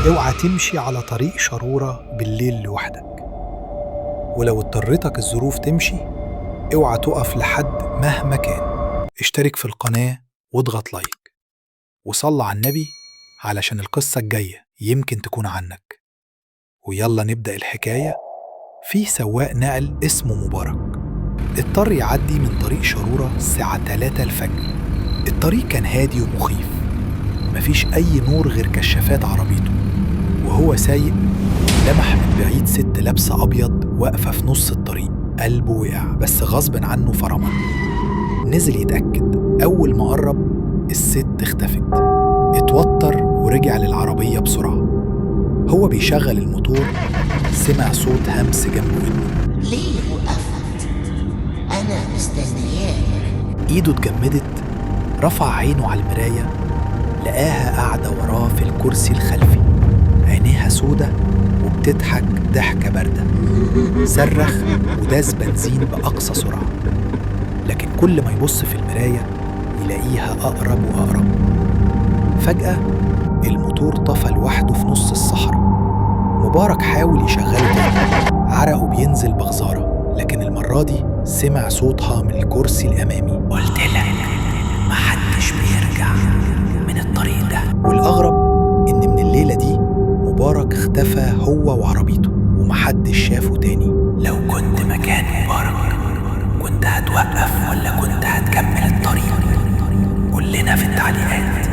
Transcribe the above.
اوعى تمشي على طريق شرورة بالليل لوحدك، ولو اضطرتك الظروف تمشي اوعى تقف لحد مهما كان. اشترك في القناة واضغط لايك وصل على النبي علشان القصة الجاية يمكن تكون عنك. ويلا نبدأ الحكاية. في سواق نقل اسمه مبارك اضطر يعدي من طريق شرورة الساعة 3 الفجر. الطريق كان هادي ومخيف، مفيش أي نور غير كشافات عربيته. وهو سايق لمح من بعيد ست لابسة أبيض واقفة في نص الطريق. قلبه وقع بس غصب عنه فرمل. نزل يتأكد. أول ما قرب الست اختفت. اتوتر ورجع للعربية بسرعة. هو بيشغل الموتور سمع صوت همس جنب ودنه. ليه وقفت؟ أنا مستنياك. إيده اتجمدت، رفع عينه على المراية لقاها قاعدة وراه في الكرسي الخلفي، عينيها سودة وبتضحك ضحكة باردة. صرخ وداس بنزين بأقصى سرعة، لكن كل ما يبص في المراية يلاقيها أقرب وأقرب. فجأة الموتور طفى لوحده في نص الصحراء. مبارك حاول يشغله تاني، عرقه بينزل بغزارة، لكن المرة دي سمع صوتها من الكرسي الأمامي. قلت لك محدش بيرجع من الطريق ده. والأغرب إن من الليلة دي مبارك اختفى هو وعربيته ومحدش شافه تاني. لو كنت مكان مبارك كنت هتوقف ولا كنت هتكمل الطريق؟ قول لنا في التعليقات.